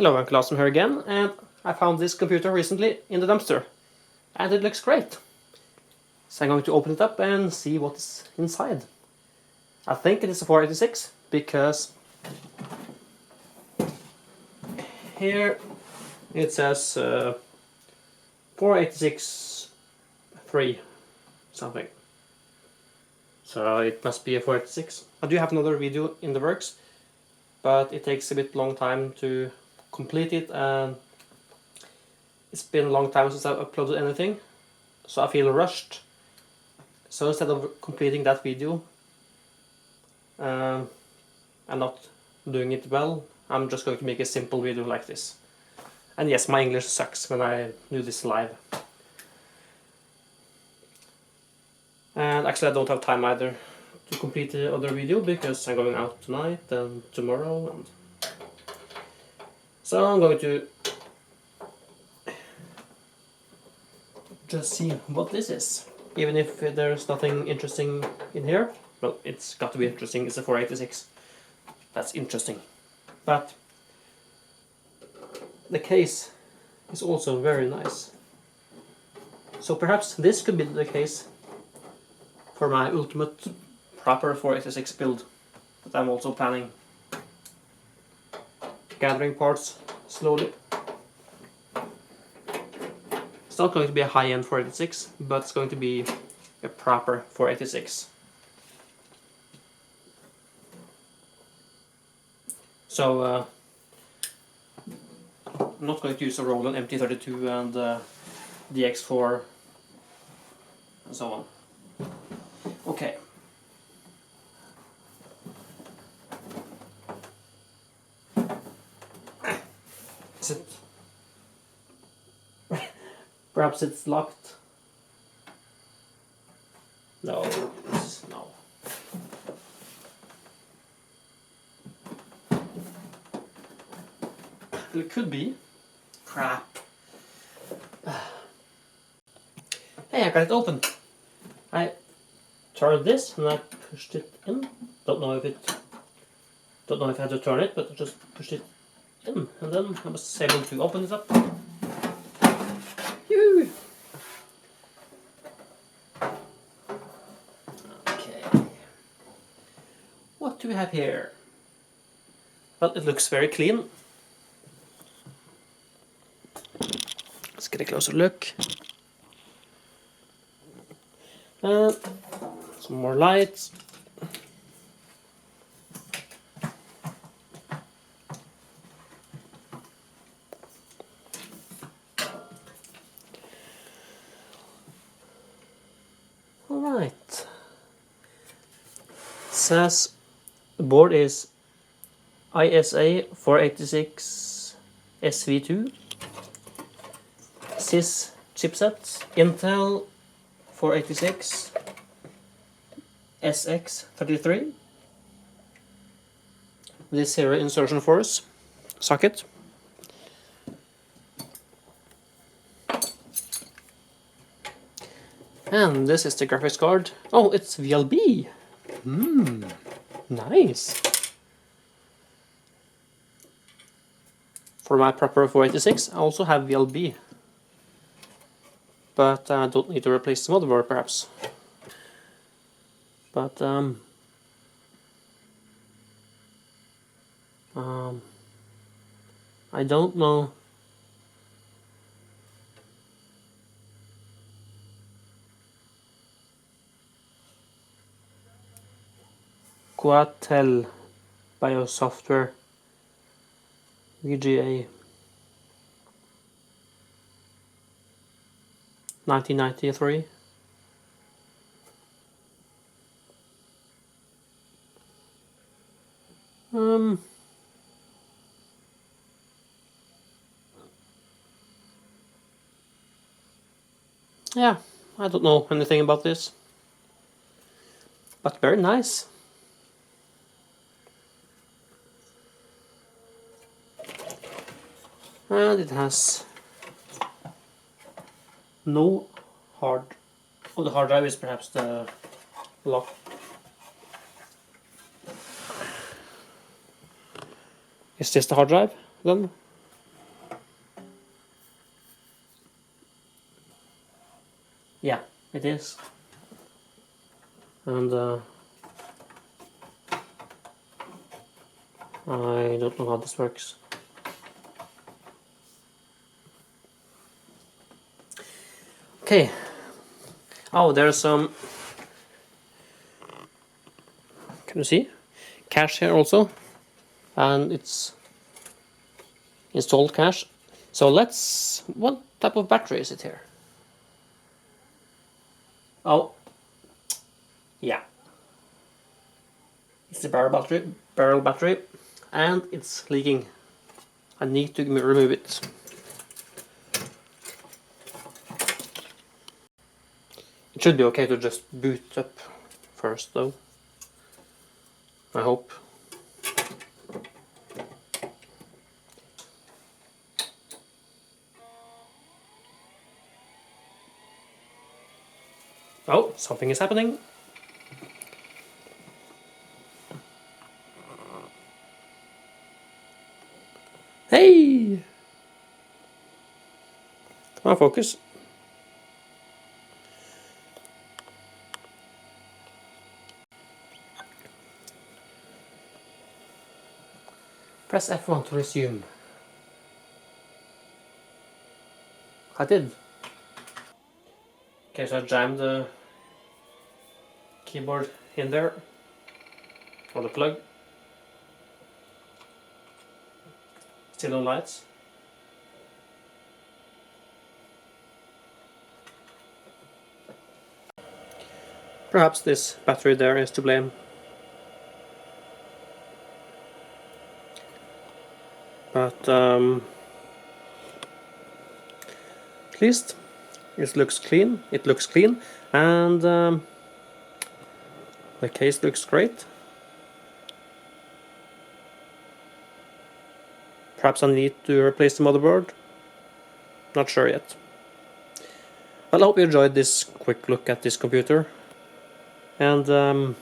Hello, Uncle Awesome here again, and I found this computer recently in the dumpster, and it looks great. So I'm going to open it up and see what's inside. I think it is a 486 because here it says 486.3 something. So it must be a 486. I do have another video in the works, but it takes a bit long time to complete it, and it's been a long time since I've uploaded anything, so I feel rushed. So instead of completing that video and not doing it well, I'm just going to make a simple video like this. And yes, my English sucks when I do this live. And actually I don't have time either to complete the other video because I'm going out tonight and tomorrow, and so I'm going to just see what this is. Even if there's nothing interesting in here, well, it's got to be interesting. It's a 486. That's interesting. But the case is also very nice. So perhaps this could be the case for my ultimate proper 486 build that I'm also planning. Gathering parts slowly. It's not going to be a high-end 486, but it's going to be a proper 486. So I'm not going to use a Roland MT32 and DX4 and so on. Okay. Is it? Perhaps it's locked. No, no. It could be. Crap. Hey, I got it open. I turned this and I pushed it in. Don't know if I had to turn it, but I just pushed it in, and then I was able to open it up. Okay. What do we have here? Well, it looks very clean. Let's get a closer look. And some more lights. Alright. It says the board is ISA 486 SV2. Sys chipset, Intel 486 SX33. This here insertion force socket. And this is the graphics card. Oh, it's VLB. Nice. For my proper 486, I also have VLB. But I don't need to replace the motherboard, perhaps. But I don't know. Quatel Biosoftware VGA 1993. Yeah, I don't know anything about this, but very nice. And it has no hard. Oh, the hard drive is perhaps the lock. Is this the hard drive then? It is. And I don't know how this works. Okay. Oh, there's some... Can you see? Cache here also. And it's installed cache. So let's... What type of battery is it here? Oh. Yeah. It's the barrel battery. And it's leaking. I need to remove it. It should be okay to just boot up first though. I hope. Oh, something is happening. Hey! Come on, focus. Press F1 to resume. I did. Okay, so I jammed the keyboard in there, or the plug. Still no lights. Perhaps this battery there is to blame. But at least it looks clean. And the case looks great. Perhaps I need to replace the motherboard. Not sure yet. Well, I hope you enjoyed this quick look at this computer. And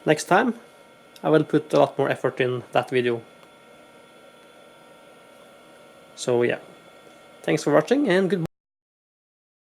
next time I will put a lot more effort in that video. So yeah, thanks for watching and goodbye.